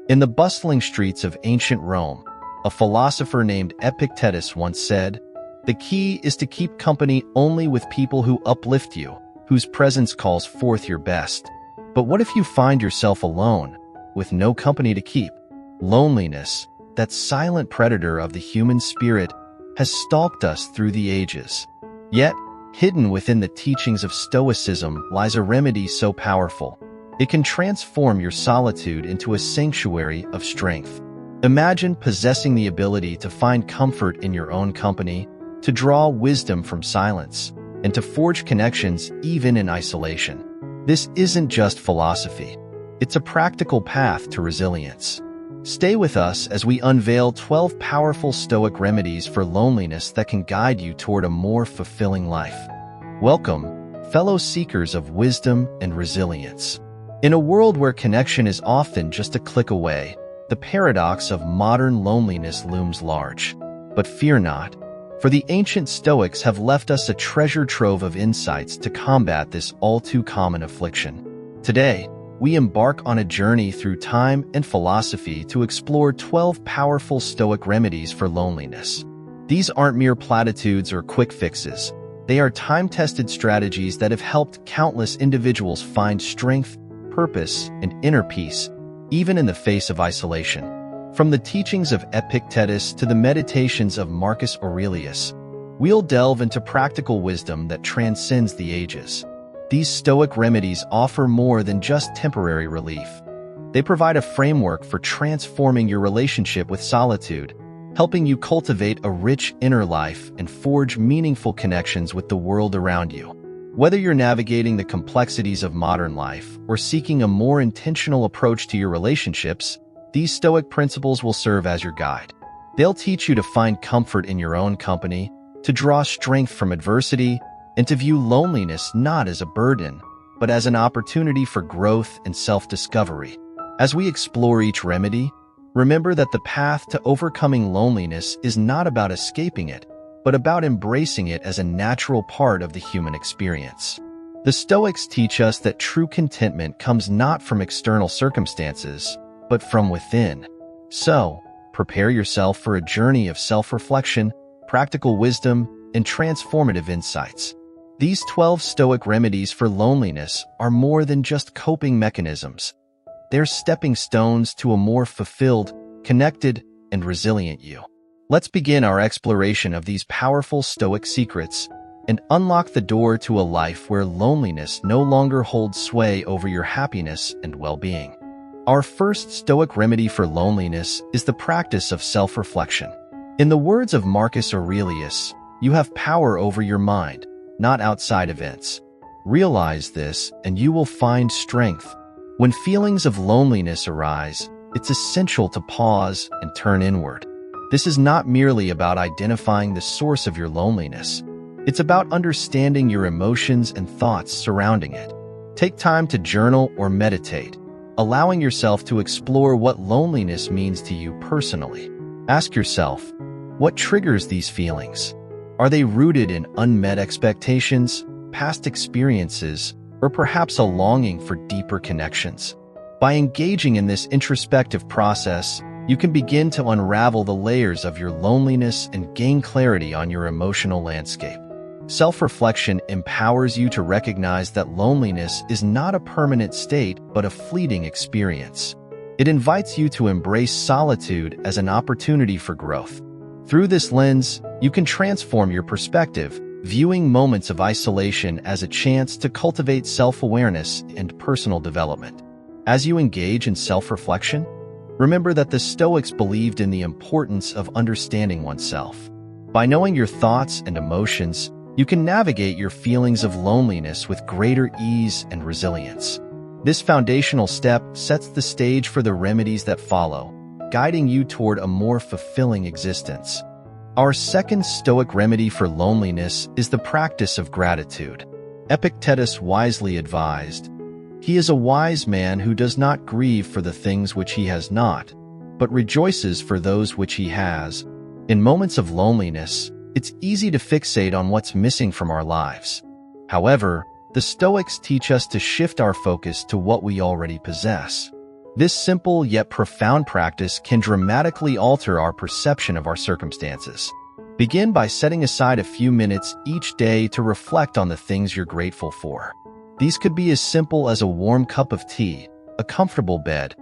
In the bustling streets of ancient Rome, a philosopher named Epictetus once said, "The key is to keep company only with people who uplift you, whose presence calls forth your best." But what if you find yourself alone, with no company to keep? Loneliness, that silent predator of the human spirit, has stalked us through the ages. Yet, hidden within the teachings of Stoicism lies a remedy so powerful. It can transform your solitude into a sanctuary of strength. Imagine possessing the ability to find comfort in your own company, to draw wisdom from silence, and to forge connections even in isolation. This isn't just philosophy. It's a practical path to resilience. Stay with us as we unveil 12 powerful Stoic remedies for loneliness that can guide you toward a more fulfilling life. Welcome, fellow seekers of wisdom and resilience. In a world where connection is often just a click away, the paradox of modern loneliness looms large. But fear not, for the ancient Stoics have left us a treasure trove of insights to combat this all-too-common affliction. Today, we embark on a journey through time and philosophy to explore 12 powerful Stoic remedies for loneliness. These aren't mere platitudes or quick fixes. They are time-tested strategies that have helped countless individuals find strength, purpose, and inner peace, even in the face of isolation. From the teachings of Epictetus to the meditations of Marcus Aurelius, we'll delve into practical wisdom that transcends the ages. These Stoic remedies offer more than just temporary relief. They provide a framework for transforming your relationship with solitude, helping you cultivate a rich inner life and forge meaningful connections with the world around you. Whether you're navigating the complexities of modern life or seeking a more intentional approach to your relationships, these Stoic principles will serve as your guide. They'll teach you to find comfort in your own company, to draw strength from adversity, and to view loneliness not as a burden, but as an opportunity for growth and self-discovery. As we explore each remedy, remember that the path to overcoming loneliness is not about escaping it, but about embracing it as a natural part of the human experience. The Stoics teach us that true contentment comes not from external circumstances, but from within. So, prepare yourself for a journey of self-reflection, practical wisdom, and transformative insights. These 12 Stoic remedies for loneliness are more than just coping mechanisms. They're stepping stones to a more fulfilled, connected, and resilient you. Let's begin our exploration of these powerful Stoic secrets and unlock the door to a life where loneliness no longer holds sway over your happiness and well-being. Our first Stoic remedy for loneliness is the practice of self-reflection. In the words of Marcus Aurelius, you have power over your mind, not outside events. Realize this, and you will find strength. When feelings of loneliness arise, it's essential to pause and turn inward. This is not merely about identifying the source of your loneliness. It's about understanding your emotions and thoughts surrounding it. Take time to journal or meditate, allowing yourself to explore what loneliness means to you personally. Ask yourself, what triggers these feelings? Are they rooted in unmet expectations, past experiences, or perhaps a longing for deeper connections? By engaging in this introspective process, you can begin to unravel the layers of your loneliness and gain clarity on your emotional landscape. Self-reflection empowers you to recognize that loneliness is not a permanent state but a fleeting experience. It invites you to embrace solitude as an opportunity for growth. Through this lens, you can transform your perspective, viewing moments of isolation as a chance to cultivate self-awareness and personal development. As you engage in self-reflection, remember that the Stoics believed in the importance of understanding oneself. By knowing your thoughts and emotions, you can navigate your feelings of loneliness with greater ease and resilience. This foundational step sets the stage for the remedies that follow, guiding you toward a more fulfilling existence. Our second Stoic remedy for loneliness is the practice of gratitude. Epictetus wisely advised, "He is a wise man who does not grieve for the things which he has not, but rejoices for those which he has." In moments of loneliness, it's easy to fixate on what's missing from our lives. However, the Stoics teach us to shift our focus to what we already possess. This simple yet profound practice can dramatically alter our perception of our circumstances. Begin by setting aside a few minutes each day to reflect on the things you're grateful for. These could be as simple as a warm cup of tea, a comfortable bed,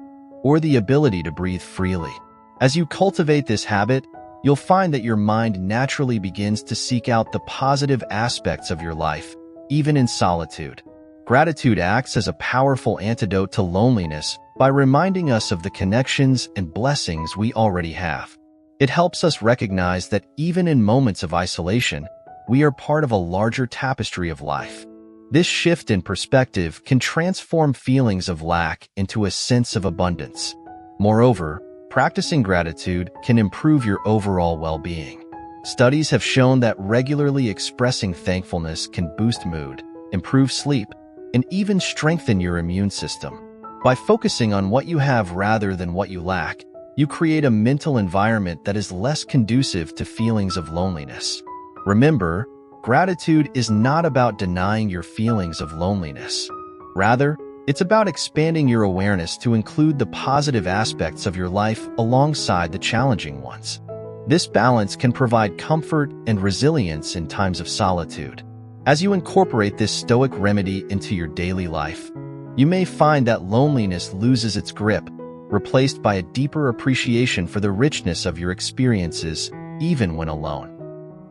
or the ability to breathe freely. As you cultivate this habit, you'll find that your mind naturally begins to seek out the positive aspects of your life, even in solitude. Gratitude acts as a powerful antidote to loneliness by reminding us of the connections and blessings we already have. It helps us recognize that even in moments of isolation, we are part of a larger tapestry of life. This shift in perspective can transform feelings of lack into a sense of abundance. Moreover, practicing gratitude can improve your overall well-being. Studies have shown that regularly expressing thankfulness can boost mood, improve sleep, and even strengthen your immune system. By focusing on what you have rather than what you lack, you create a mental environment that is less conducive to feelings of loneliness. Remember, gratitude is not about denying your feelings of loneliness. Rather, it's about expanding your awareness to include the positive aspects of your life alongside the challenging ones. This balance can provide comfort and resilience in times of solitude. As you incorporate this Stoic remedy into your daily life, you may find that loneliness loses its grip, replaced by a deeper appreciation for the richness of your experiences, even when alone.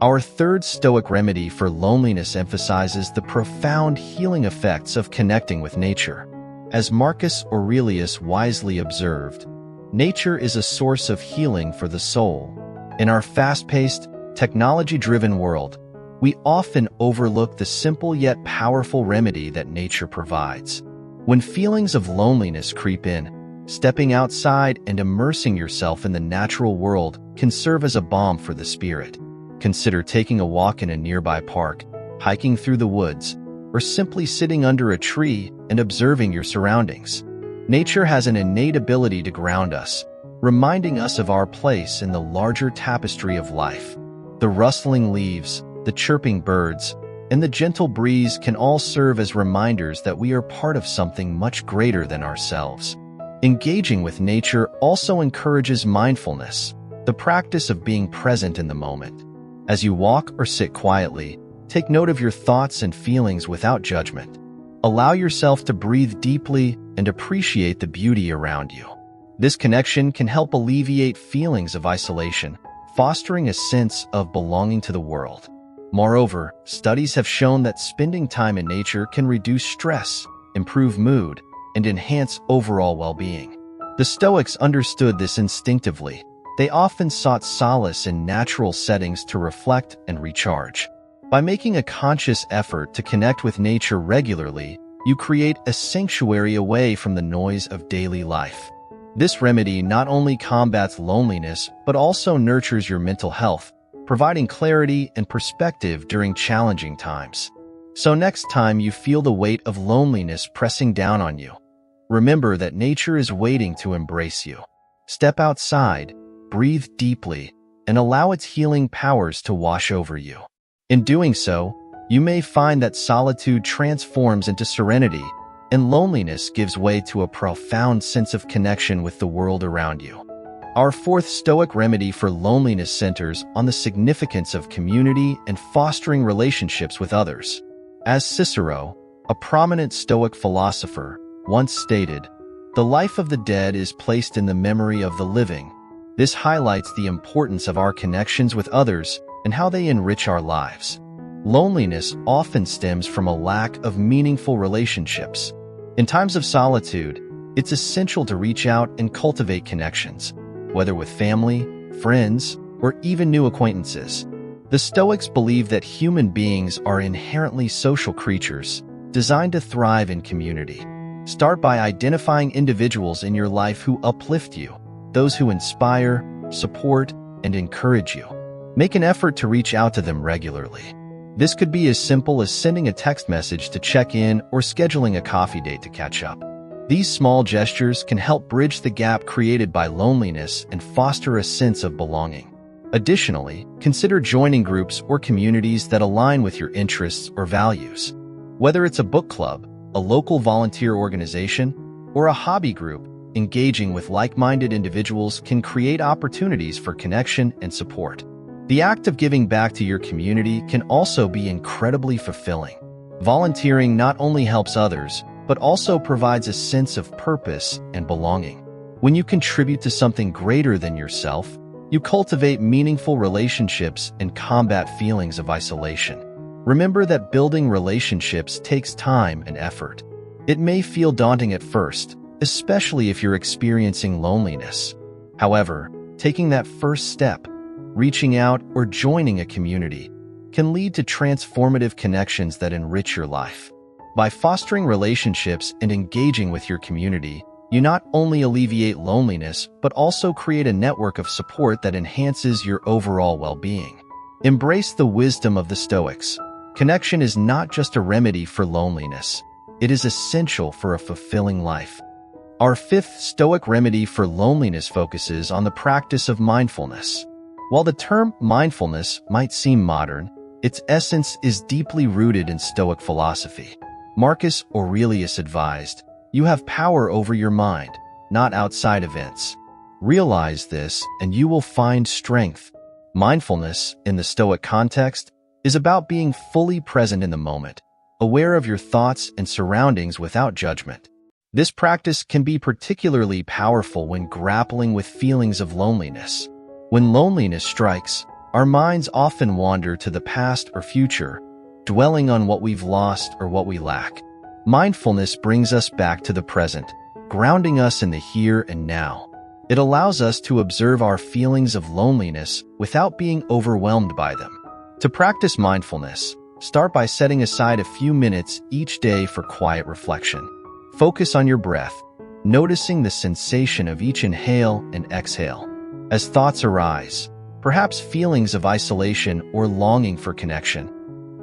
Our third Stoic remedy for loneliness emphasizes the profound healing effects of connecting with nature. As Marcus Aurelius wisely observed, nature is a source of healing for the soul. In our fast-paced, technology-driven world, we often overlook the simple yet powerful remedy that nature provides. When feelings of loneliness creep in, stepping outside and immersing yourself in the natural world can serve as a balm for the spirit. Consider taking a walk in a nearby park, hiking through the woods, or simply sitting under a tree and observing your surroundings. Nature has an innate ability to ground us, reminding us of our place in the larger tapestry of life. The rustling leaves, the chirping birds, and the gentle breeze can all serve as reminders that we are part of something much greater than ourselves. Engaging with nature also encourages mindfulness, the practice of being present in the moment. As you walk or sit quietly, take note of your thoughts and feelings without judgment. Allow yourself to breathe deeply and appreciate the beauty around you. This connection can help alleviate feelings of isolation, fostering a sense of belonging to the world. Moreover, studies have shown that spending time in nature can reduce stress, improve mood, and enhance overall well-being. The Stoics understood this instinctively. They often sought solace in natural settings to reflect and recharge. By making a conscious effort to connect with nature regularly, you create a sanctuary away from the noise of daily life. This remedy not only combats loneliness, but also nurtures your mental health, providing clarity and perspective during challenging times. So next time you feel the weight of loneliness pressing down on you, remember that nature is waiting to embrace you. Step outside, breathe deeply, and allow its healing powers to wash over you. In doing so, you may find that solitude transforms into serenity, and loneliness gives way to a profound sense of connection with the world around you. Our fourth Stoic remedy for loneliness centers on the significance of community and fostering relationships with others. As Cicero, a prominent Stoic philosopher, once stated, "The life of the dead is placed in the memory of the living." This highlights the importance of our connections with others and how they enrich our lives. Loneliness often stems from a lack of meaningful relationships. In times of solitude, it's essential to reach out and cultivate connections, whether with family, friends, or even new acquaintances. The Stoics believe that human beings are inherently social creatures, designed to thrive in community. Start by identifying individuals in your life who uplift you, those who inspire, support, and encourage you. Make an effort to reach out to them regularly. This could be as simple as sending a text message to check in or scheduling a coffee date to catch up. These small gestures can help bridge the gap created by loneliness and foster a sense of belonging. Additionally, consider joining groups or communities that align with your interests or values. Whether it's a book club, a local volunteer organization, or a hobby group, engaging with like-minded individuals can create opportunities for connection and support. The act of giving back to your community can also be incredibly fulfilling. Volunteering not only helps others, but also provides a sense of purpose and belonging. When you contribute to something greater than yourself, you cultivate meaningful relationships and combat feelings of isolation. Remember that building relationships takes time and effort. It may feel daunting at first, especially if you're experiencing loneliness. However, taking that first step, reaching out or joining a community, can lead to transformative connections that enrich your life. By fostering relationships and engaging with your community, you not only alleviate loneliness, but also create a network of support that enhances your overall well-being. Embrace the wisdom of the Stoics. Connection is not just a remedy for loneliness. It is essential for a fulfilling life. Our fifth Stoic remedy for loneliness focuses on the practice of mindfulness. While the term mindfulness might seem modern, its essence is deeply rooted in Stoic philosophy. Marcus Aurelius advised, "You have power over your mind, not outside events. Realize this, and you will find strength." Mindfulness, in the Stoic context, is about being fully present in the moment, aware of your thoughts and surroundings without judgment. This practice can be particularly powerful when grappling with feelings of loneliness. When loneliness strikes, our minds often wander to the past or future, dwelling on what we've lost or what we lack. Mindfulness brings us back to the present, grounding us in the here and now. It allows us to observe our feelings of loneliness without being overwhelmed by them. To practice mindfulness, start by setting aside a few minutes each day for quiet reflection. Focus on your breath, noticing the sensation of each inhale and exhale. As thoughts arise, perhaps feelings of isolation or longing for connection,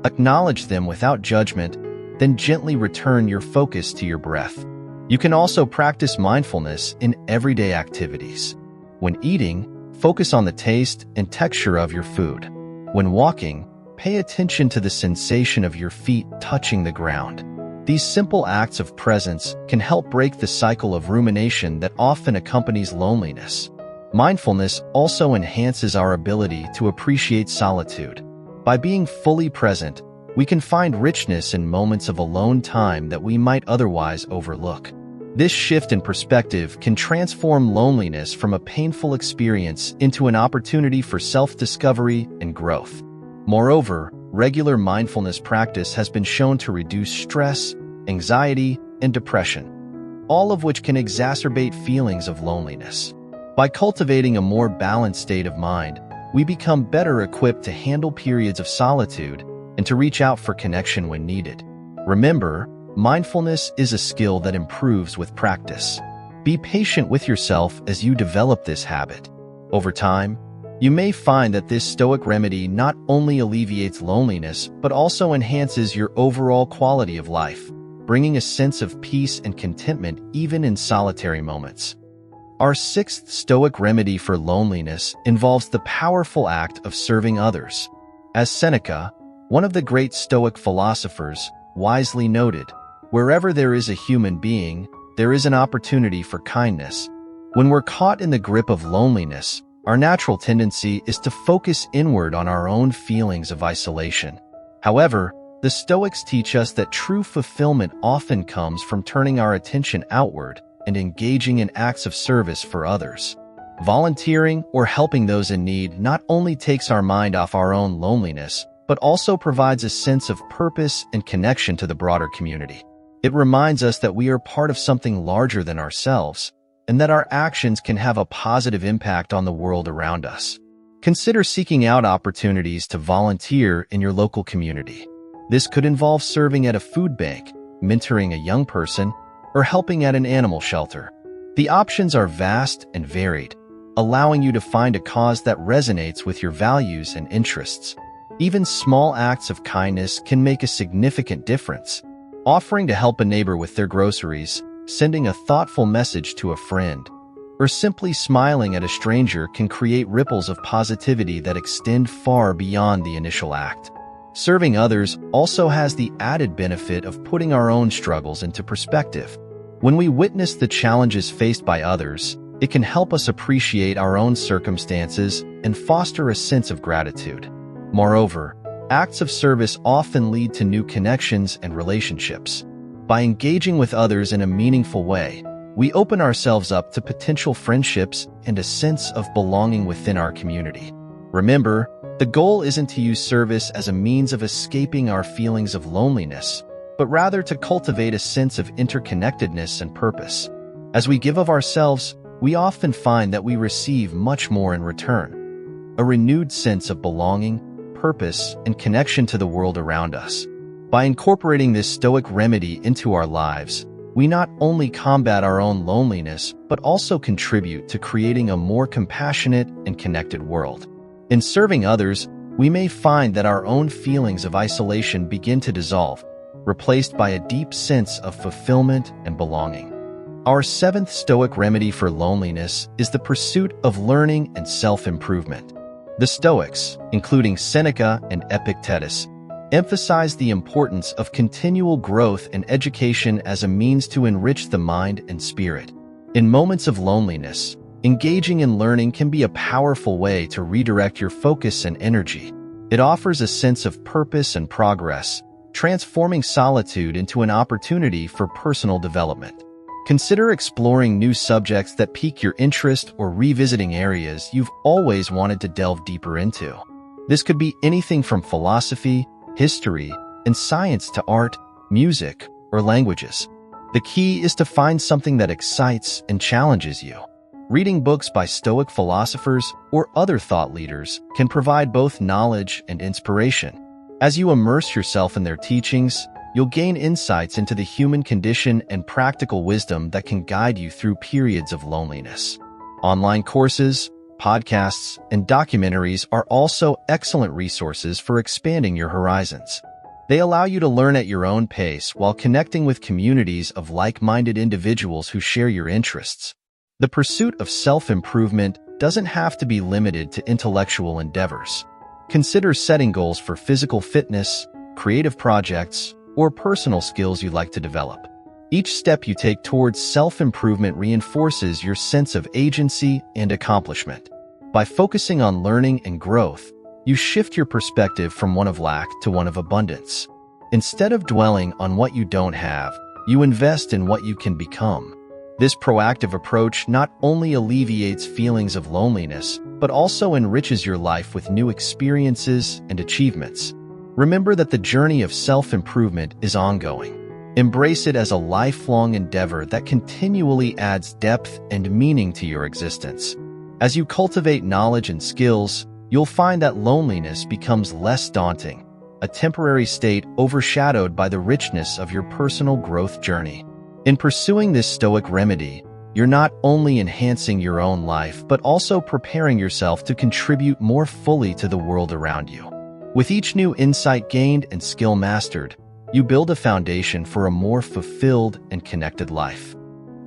acknowledge them without judgment, then gently return your focus to your breath. You can also practice mindfulness in everyday activities. When eating, focus on the taste and texture of your food. When walking, pay attention to the sensation of your feet touching the ground. These simple acts of presence can help break the cycle of rumination that often accompanies loneliness. Mindfulness also enhances our ability to appreciate solitude. By being fully present, we can find richness in moments of alone time that we might otherwise overlook. This shift in perspective can transform loneliness from a painful experience into an opportunity for self-discovery and growth. Moreover, regular mindfulness practice has been shown to reduce stress, anxiety, and depression, all of which can exacerbate feelings of loneliness. By cultivating a more balanced state of mind, we become better equipped to handle periods of solitude and to reach out for connection when needed. Remember, mindfulness is a skill that improves with practice. Be patient with yourself as you develop this habit. Over time, you may find that this Stoic remedy not only alleviates loneliness, but also enhances your overall quality of life, bringing a sense of peace and contentment even in solitary moments. Our sixth Stoic remedy for loneliness involves the powerful act of serving others. As Seneca, one of the great Stoic philosophers, wisely noted, "Wherever there is a human being, there is an opportunity for kindness." When we're caught in the grip of loneliness, our natural tendency is to focus inward on our own feelings of isolation. However, the Stoics teach us that true fulfillment often comes from turning our attention outward and engaging in acts of service for others. Volunteering or helping those in need not only takes our mind off our own loneliness, but also provides a sense of purpose and connection to the broader community. It reminds us that we are part of something larger than ourselves, and that our actions can have a positive impact on the world around us. Consider seeking out opportunities to volunteer in your local community. This could involve serving at a food bank, mentoring a young person, or helping at an animal shelter. The options are vast and varied, allowing you to find a cause that resonates with your values and interests. Even small acts of kindness can make a significant difference. Offering to help a neighbor with their groceries, sending a thoughtful message to a friend, or simply smiling at a stranger can create ripples of positivity that extend far beyond the initial act. Serving others also has the added benefit of putting our own struggles into perspective. When we witness the challenges faced by others, it can help us appreciate our own circumstances and foster a sense of gratitude. Moreover, acts of service often lead to new connections and relationships. By engaging with others in a meaningful way, we open ourselves up to potential friendships and a sense of belonging within our community. Remember, the goal isn't to use service as a means of escaping our feelings of loneliness, but rather to cultivate a sense of interconnectedness and purpose. As we give of ourselves, we often find that we receive much more in return. A renewed sense of belonging, purpose, and connection to the world around us. By incorporating this Stoic remedy into our lives, we not only combat our own loneliness, but also contribute to creating a more compassionate and connected world. In serving others, we may find that our own feelings of isolation begin to dissolve, replaced by a deep sense of fulfillment and belonging. Our seventh Stoic remedy for loneliness is the pursuit of learning and self-improvement. The Stoics, including Seneca and Epictetus, emphasize the importance of continual growth and education as a means to enrich the mind and spirit. In moments of loneliness, engaging in learning can be a powerful way to redirect your focus and energy. It offers a sense of purpose and progress, transforming solitude into an opportunity for personal development. Consider exploring new subjects that pique your interest or revisiting areas you've always wanted to delve deeper into. This could be anything from philosophy, history, and science to art, music, or languages. The key is to find something that excites and challenges you. Reading books by Stoic philosophers or other thought leaders can provide both knowledge and inspiration. As you immerse yourself in their teachings, you'll gain insights into the human condition and practical wisdom that can guide you through periods of loneliness. Online courses, podcasts, and documentaries are also excellent resources for expanding your horizons. They allow you to learn at your own pace while connecting with communities of like-minded individuals who share your interests. The pursuit of self-improvement doesn't have to be limited to intellectual endeavors. Consider setting goals for physical fitness, creative projects, or personal skills you'd like to develop. Each step you take towards self-improvement reinforces your sense of agency and accomplishment. By focusing on learning and growth, you shift your perspective from one of lack to one of abundance. Instead of dwelling on what you don't have, you invest in what you can become. This proactive approach not only alleviates feelings of loneliness, but also enriches your life with new experiences and achievements. Remember that the journey of self-improvement is ongoing. Embrace it as a lifelong endeavor that continually adds depth and meaning to your existence. As you cultivate knowledge and skills, you'll find that loneliness becomes less daunting, a temporary state overshadowed by the richness of your personal growth journey. In pursuing this Stoic remedy, you're not only enhancing your own life, but also preparing yourself to contribute more fully to the world around you. With each new insight gained and skill mastered, you build a foundation for a more fulfilled and connected life.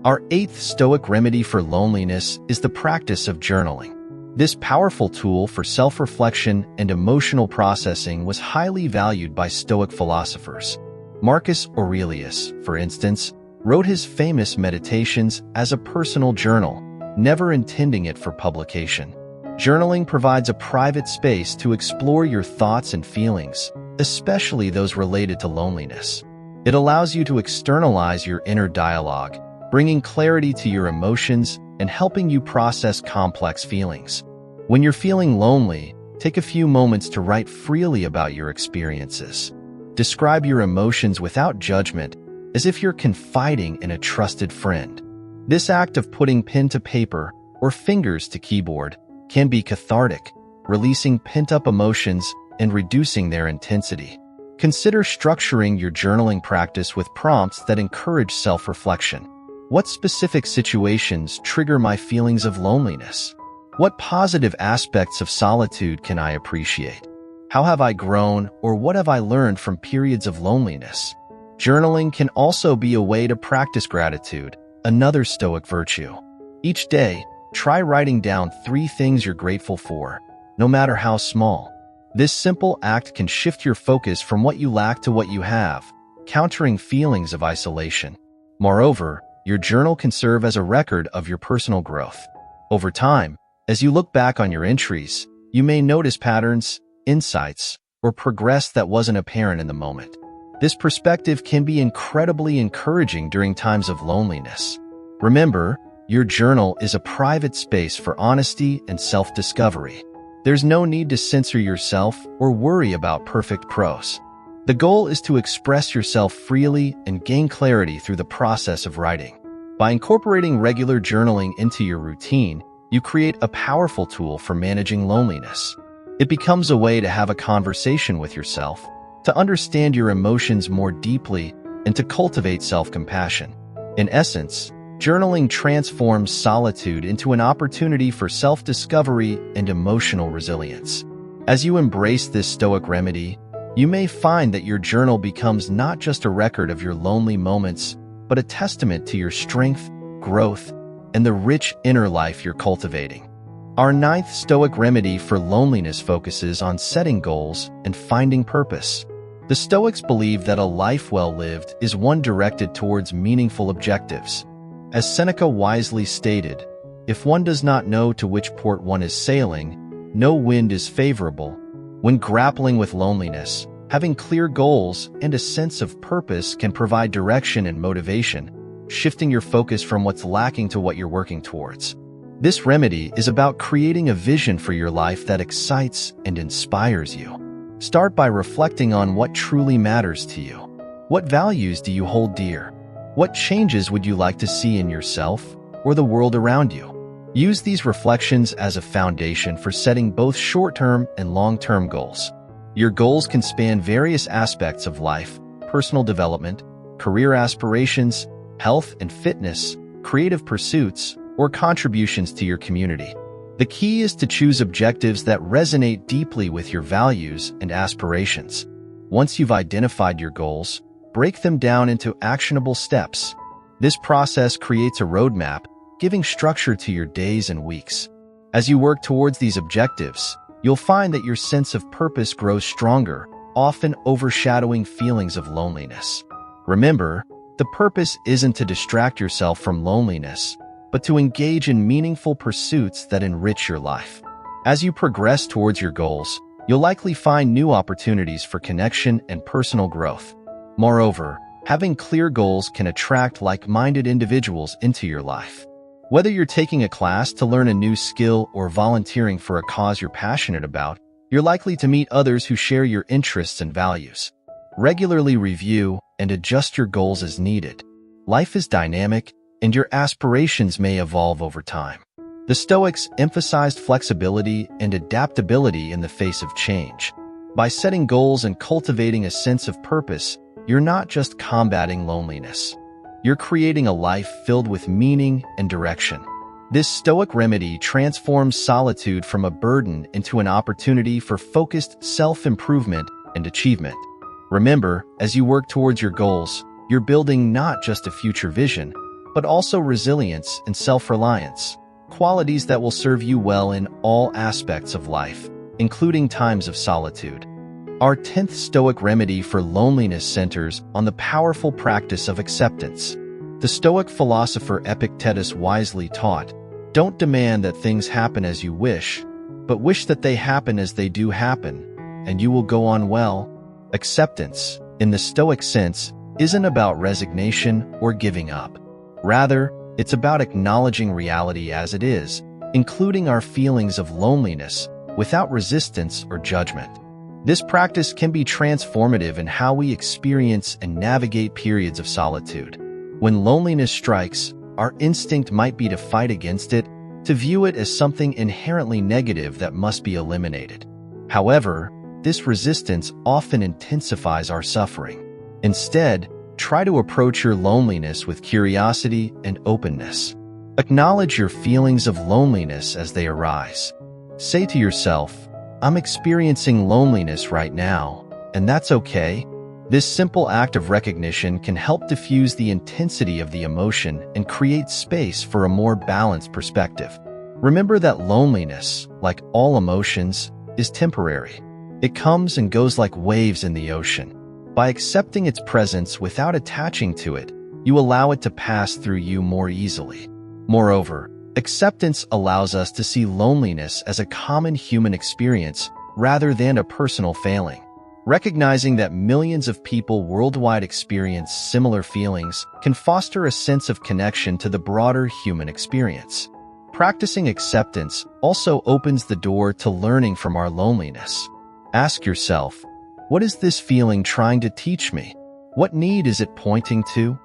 Our eighth Stoic remedy for loneliness is the practice of journaling. This powerful tool for self-reflection and emotional processing was highly valued by Stoic philosophers. Marcus Aurelius, for instance, wrote his famous Meditations as a personal journal, never intending it for publication. Journaling provides a private space to explore your thoughts and feelings, especially those related to loneliness. It allows you to externalize your inner dialogue, bringing clarity to your emotions and helping you process complex feelings. When you're feeling lonely, take a few moments to write freely about your experiences. Describe your emotions without judgment, as if you're confiding in a trusted friend. This act of putting pen to paper or fingers to keyboard can be cathartic, releasing pent-up emotions and reducing their intensity. Consider structuring your journaling practice with prompts that encourage self-reflection. What specific situations trigger my feelings of loneliness? What positive aspects of solitude can I appreciate? How have I grown, or what have I learned from periods of loneliness? Journaling can also be a way to practice gratitude, another Stoic virtue. Each day, try writing down 3 things you're grateful for, no matter how small. This simple act can shift your focus from what you lack to what you have, countering feelings of isolation. Moreover, your journal can serve as a record of your personal growth. Over time, as you look back on your entries, you may notice patterns, insights, or progress that wasn't apparent in the moment. This perspective can be incredibly encouraging during times of loneliness. Remember, your journal is a private space for honesty and self-discovery. There's no need to censor yourself or worry about perfect prose. The goal is to express yourself freely and gain clarity through the process of writing. By incorporating regular journaling into your routine, you create a powerful tool for managing loneliness. It becomes a way to have a conversation with yourself, to understand your emotions more deeply, and to cultivate self-compassion. In essence, journaling transforms solitude into an opportunity for self-discovery and emotional resilience. As you embrace this Stoic remedy, you may find that your journal becomes not just a record of your lonely moments, but a testament to your strength, growth, and the rich inner life you're cultivating. Our ninth Stoic remedy for loneliness focuses on setting goals and finding purpose. The Stoics believe that a life well lived is one directed towards meaningful objectives. As Seneca wisely stated, if one does not know to which port one is sailing, no wind is favorable. When grappling with loneliness, having clear goals and a sense of purpose can provide direction and motivation, shifting your focus from what's lacking to what you're working towards. This remedy is about creating a vision for your life that excites and inspires you. Start by reflecting on what truly matters to you. What values do you hold dear? What changes would you like to see in yourself or the world around you? Use these reflections as a foundation for setting both short-term and long-term goals. Your goals can span various aspects of life: personal development, career aspirations, health and fitness, creative pursuits, or contributions to your community. The key is to choose objectives that resonate deeply with your values and aspirations. Once you've identified your goals, break them down into actionable steps. This process creates a roadmap, giving structure to your days and weeks. As you work towards these objectives, you'll find that your sense of purpose grows stronger, often overshadowing feelings of loneliness. Remember, the purpose isn't to distract yourself from loneliness, but to engage in meaningful pursuits that enrich your life. As you progress towards your goals, you'll likely find new opportunities for connection and personal growth. Moreover, having clear goals can attract like-minded individuals into your life. Whether you're taking a class to learn a new skill or volunteering for a cause you're passionate about, you're likely to meet others who share your interests and values. Regularly review and adjust your goals as needed. Life is dynamic, and your aspirations may evolve over time. The Stoics emphasized flexibility and adaptability in the face of change. By setting goals and cultivating a sense of purpose, you're not just combating loneliness. You're creating a life filled with meaning and direction. This Stoic remedy transforms solitude from a burden into an opportunity for focused self-improvement and achievement. Remember, as you work towards your goals, you're building not just a future vision, but also resilience and self-reliance, qualities that will serve you well in all aspects of life, including times of solitude. Our 10th Stoic remedy for loneliness centers on the powerful practice of acceptance. The Stoic philosopher Epictetus wisely taught, "Don't demand that things happen as you wish, but wish that they happen as they do happen, and you will go on well." Acceptance, in the Stoic sense, isn't about resignation or giving up. Rather, it's about acknowledging reality as it is, including our feelings of loneliness, without resistance or judgment. This practice can be transformative in how we experience and navigate periods of solitude. When loneliness strikes, our instinct might be to fight against it, to view it as something inherently negative that must be eliminated. However, this resistance often intensifies our suffering. Instead, try to approach your loneliness with curiosity and openness. Acknowledge your feelings of loneliness as they arise. Say to yourself, "I'm experiencing loneliness right now, and that's okay." This simple act of recognition can help diffuse the intensity of the emotion and create space for a more balanced perspective. Remember that loneliness, like all emotions, is temporary. It comes and goes like waves in the ocean. By accepting its presence without attaching to it, you allow it to pass through you more easily. Moreover, acceptance allows us to see loneliness as a common human experience rather than a personal failing. Recognizing that millions of people worldwide experience similar feelings can foster a sense of connection to the broader human experience. Practicing acceptance also opens the door to learning from our loneliness. Ask yourself, what is this feeling trying to teach me? What need is it pointing to?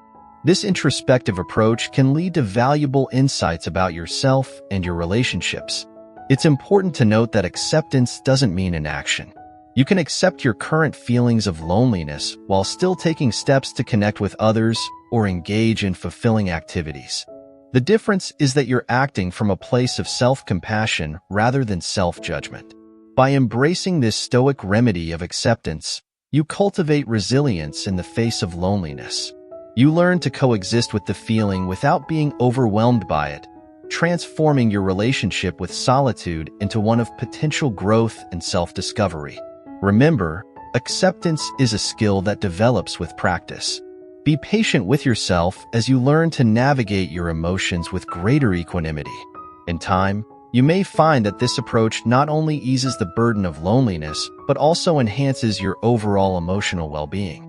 This introspective approach can lead to valuable insights about yourself and your relationships. It's important to note that acceptance doesn't mean inaction. You can accept your current feelings of loneliness while still taking steps to connect with others or engage in fulfilling activities. The difference is that you're acting from a place of self-compassion rather than self-judgment. By embracing this Stoic remedy of acceptance, you cultivate resilience in the face of loneliness. You learn to coexist with the feeling without being overwhelmed by it, transforming your relationship with solitude into one of potential growth and self-discovery. Remember, acceptance is a skill that develops with practice. Be patient with yourself as you learn to navigate your emotions with greater equanimity. In time, you may find that this approach not only eases the burden of loneliness, but also enhances your overall emotional well-being.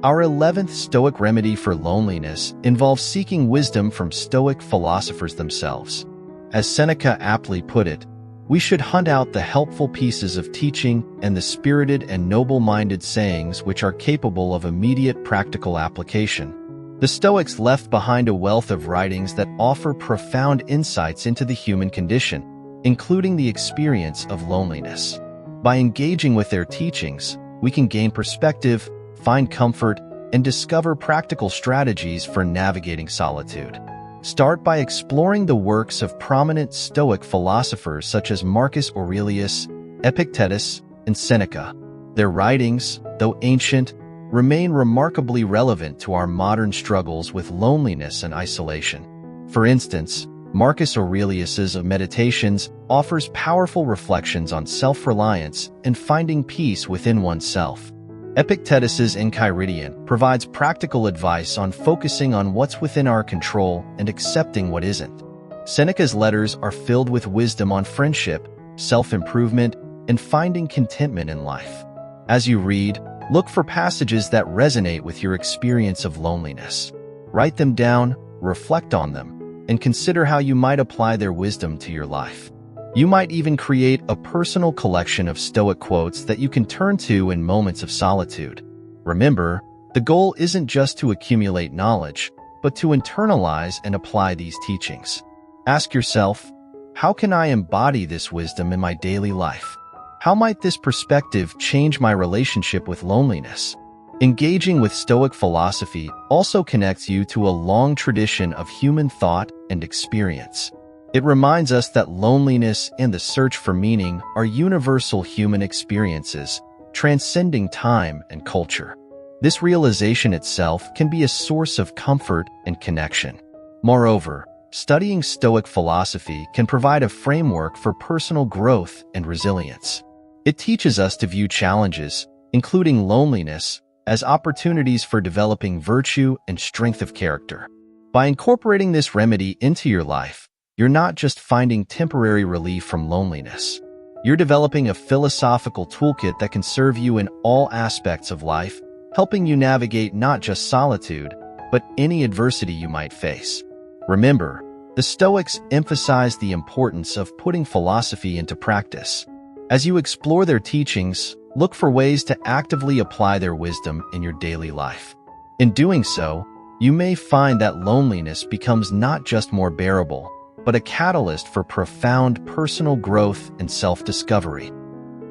Our 11th Stoic remedy for loneliness involves seeking wisdom from Stoic philosophers themselves. As Seneca aptly put it, we should hunt out the helpful pieces of teaching and the spirited and noble-minded sayings which are capable of immediate practical application. The Stoics left behind a wealth of writings that offer profound insights into the human condition, including the experience of loneliness. By engaging with their teachings, we can gain perspective, find comfort, and discover practical strategies for navigating solitude. Start by exploring the works of prominent Stoic philosophers such as Marcus Aurelius, Epictetus, and Seneca. Their writings, though ancient, remain remarkably relevant to our modern struggles with loneliness and isolation. For instance, Marcus Aurelius's Meditations offers powerful reflections on self-reliance and finding peace within oneself. Epictetus's Enchiridion provides practical advice on focusing on what's within our control and accepting what isn't. Seneca's letters are filled with wisdom on friendship, self-improvement, and finding contentment in life. As you read, look for passages that resonate with your experience of loneliness. Write them down, reflect on them, and consider how you might apply their wisdom to your life. You might even create a personal collection of Stoic quotes that you can turn to in moments of solitude. Remember, the goal isn't just to accumulate knowledge, but to internalize and apply these teachings. Ask yourself, how can I embody this wisdom in my daily life? How might this perspective change my relationship with loneliness? Engaging with Stoic philosophy also connects you to a long tradition of human thought and experience. It reminds us that loneliness and the search for meaning are universal human experiences, transcending time and culture. This realization itself can be a source of comfort and connection. Moreover, studying Stoic philosophy can provide a framework for personal growth and resilience. It teaches us to view challenges, including loneliness, as opportunities for developing virtue and strength of character. By incorporating this remedy into your life, you're not just finding temporary relief from loneliness. You're developing a philosophical toolkit that can serve you in all aspects of life, helping you navigate not just solitude, but any adversity you might face. Remember, the Stoics emphasize the importance of putting philosophy into practice. As you explore their teachings, look for ways to actively apply their wisdom in your daily life. In doing so, you may find that loneliness becomes not just more bearable, but a catalyst for profound personal growth and self-discovery.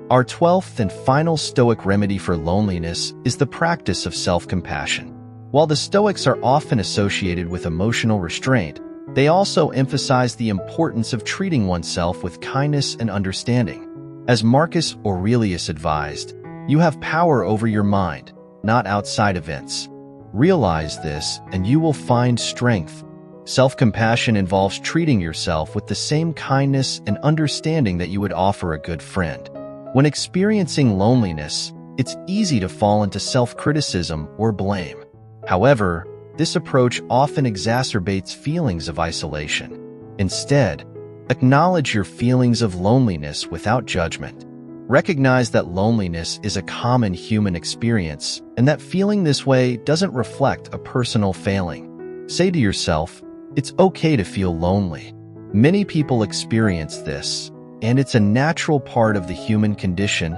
Our 12th and final Stoic remedy for loneliness is the practice of self-compassion. While the Stoics are often associated with emotional restraint, they also emphasize the importance of treating oneself with kindness and understanding. As Marcus Aurelius advised, you have power over your mind, not outside events. Realize this, and you will find strength. Self-compassion involves treating yourself with the same kindness and understanding that you would offer a good friend. When experiencing loneliness, it's easy to fall into self-criticism or blame. However, this approach often exacerbates feelings of isolation. Instead, acknowledge your feelings of loneliness without judgment. Recognize that loneliness is a common human experience and that feeling this way doesn't reflect a personal failing. Say to yourself, it's okay to feel lonely. Many people experience this, and it's a natural part of the human condition.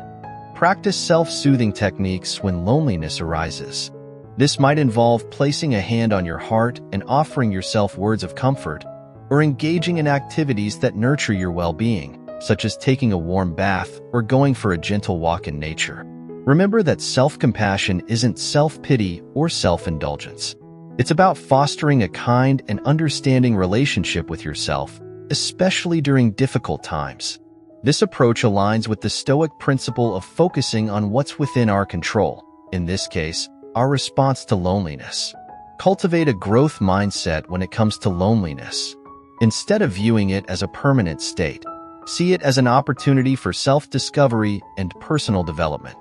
Practice self-soothing techniques when loneliness arises. This might involve placing a hand on your heart and offering yourself words of comfort, or engaging in activities that nurture your well-being, such as taking a warm bath or going for a gentle walk in nature. Remember that self-compassion isn't self-pity or self-indulgence. It's about fostering a kind and understanding relationship with yourself, especially during difficult times. This approach aligns with the Stoic principle of focusing on what's within our control, in this case, our response to loneliness. Cultivate a growth mindset when it comes to loneliness. Instead of viewing it as a permanent state, see it as an opportunity for self-discovery and personal development.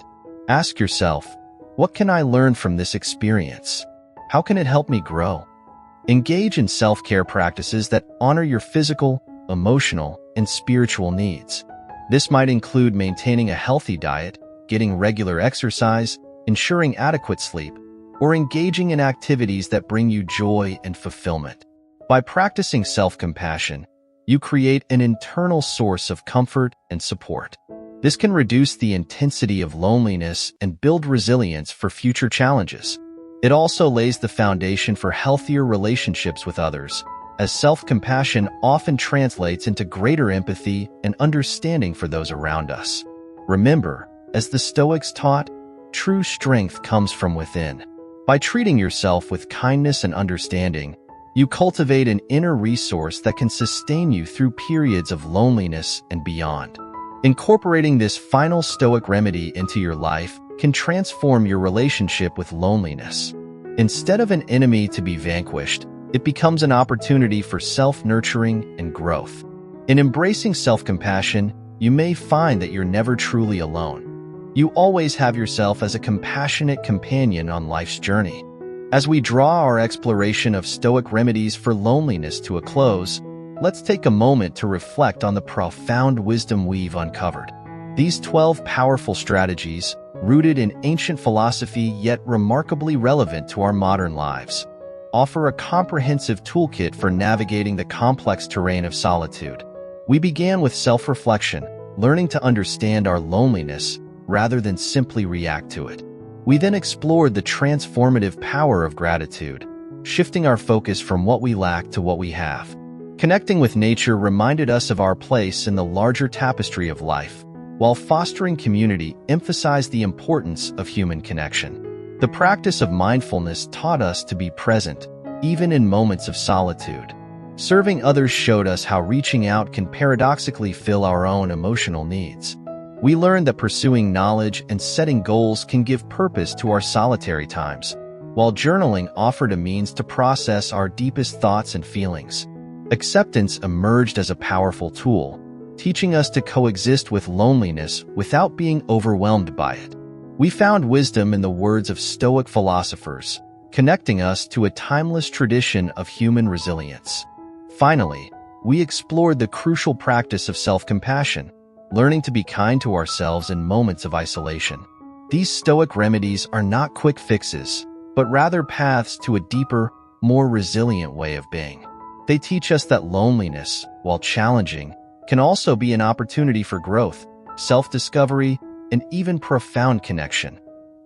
Ask yourself, what can I learn from this experience? How can it help me grow? Engage in self-care practices that honor your physical, emotional, and spiritual needs. This might include maintaining a healthy diet, getting regular exercise, ensuring adequate sleep, or engaging in activities that bring you joy and fulfillment. By practicing self-compassion, you create an internal source of comfort and support. This can reduce the intensity of loneliness and build resilience for future challenges. It also lays the foundation for healthier relationships with others, as self-compassion often translates into greater empathy and understanding for those around us. Remember, as the Stoics taught, true strength comes from within. By treating yourself with kindness and understanding, you cultivate an inner resource that can sustain you through periods of loneliness and beyond. Incorporating this final Stoic remedy into your life can transform your relationship with loneliness. Instead of an enemy to be vanquished, it becomes an opportunity for self-nurturing and growth. In embracing self-compassion, you may find that you're never truly alone. You always have yourself as a compassionate companion on life's journey. As we draw our exploration of Stoic remedies for loneliness to a close, let's take a moment to reflect on the profound wisdom we've uncovered. These 12 powerful strategies, rooted in ancient philosophy yet remarkably relevant to our modern lives, offer a comprehensive toolkit for navigating the complex terrain of solitude. We began with self-reflection, learning to understand our loneliness rather than simply react to it. We then explored the transformative power of gratitude, shifting our focus from what we lack to what we have. Connecting with nature reminded us of our place in the larger tapestry of life, while fostering community emphasized the importance of human connection. The practice of mindfulness taught us to be present, even in moments of solitude. Serving others showed us how reaching out can paradoxically fill our own emotional needs. We learned that pursuing knowledge and setting goals can give purpose to our solitary times, while journaling offered a means to process our deepest thoughts and feelings. Acceptance emerged as a powerful tool, teaching us to coexist with loneliness without being overwhelmed by it. We found wisdom in the words of Stoic philosophers, connecting us to a timeless tradition of human resilience. Finally, we explored the crucial practice of self-compassion, learning to be kind to ourselves in moments of isolation. These Stoic remedies are not quick fixes, but rather paths to a deeper, more resilient way of being. They teach us that loneliness, while challenging, can also be an opportunity for growth, self-discovery, and even profound connection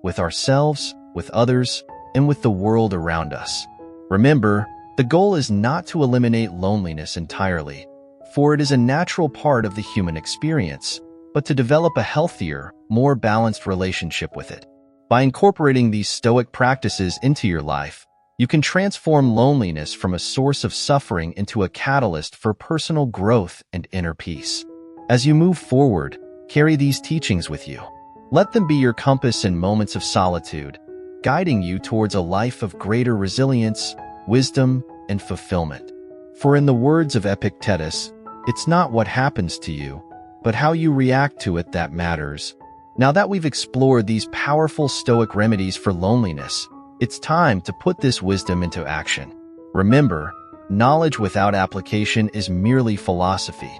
with ourselves, with others, and with the world around us. Remember, the goal is not to eliminate loneliness entirely, for it is a natural part of the human experience, but to develop a healthier, more balanced relationship with it. By incorporating these Stoic practices into your life, you can transform loneliness from a source of suffering into a catalyst for personal growth and inner peace. As you move forward, carry these teachings with you. Let them be your compass in moments of solitude, guiding you towards a life of greater resilience, wisdom, and fulfillment. For in the words of Epictetus, it's not what happens to you, but how you react to it that matters. Now that we've explored these powerful Stoic remedies for loneliness, It's time to put this wisdom into action. Remember, knowledge without application is merely philosophy.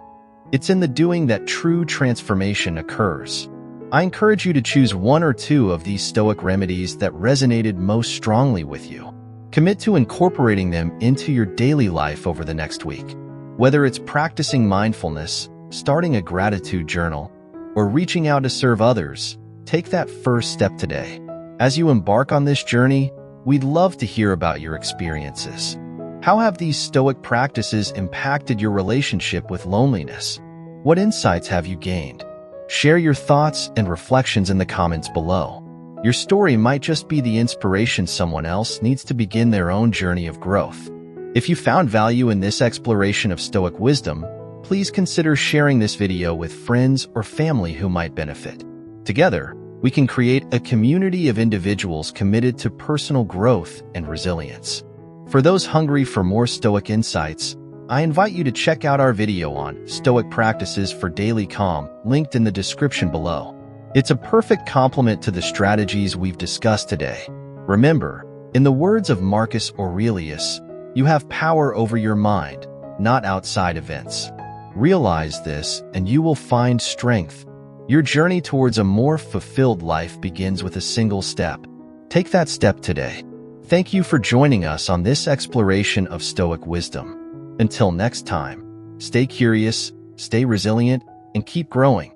It's in the doing that true transformation occurs. I encourage you to choose one or two of these Stoic remedies that resonated most strongly with you. Commit to incorporating them into your daily life over the next week. Whether it's practicing mindfulness, starting a gratitude journal, or reaching out to serve others, take that first step today. As you embark on this journey, we'd love to hear about your experiences. How have these Stoic practices impacted your relationship with loneliness? What insights have you gained? Share your thoughts and reflections in the comments below. Your story might just be the inspiration someone else needs to begin their own journey of growth. If you found value in this exploration of Stoic wisdom, please consider sharing this video with friends or family who might benefit. Together, we can create a community of individuals committed to personal growth and resilience. For those hungry for more Stoic insights, I invite you to check out our video on Stoic practices for daily calm, linked in the description below. It's a perfect complement to the strategies we've discussed today. Remember, in the words of Marcus Aurelius, you have power over your mind, not outside events. Realize this, and you will find strength. Your journey towards a more fulfilled life begins with a single step. Take that step today. Thank you for joining us on this exploration of Stoic wisdom. Until next time, stay curious, stay resilient, and keep growing.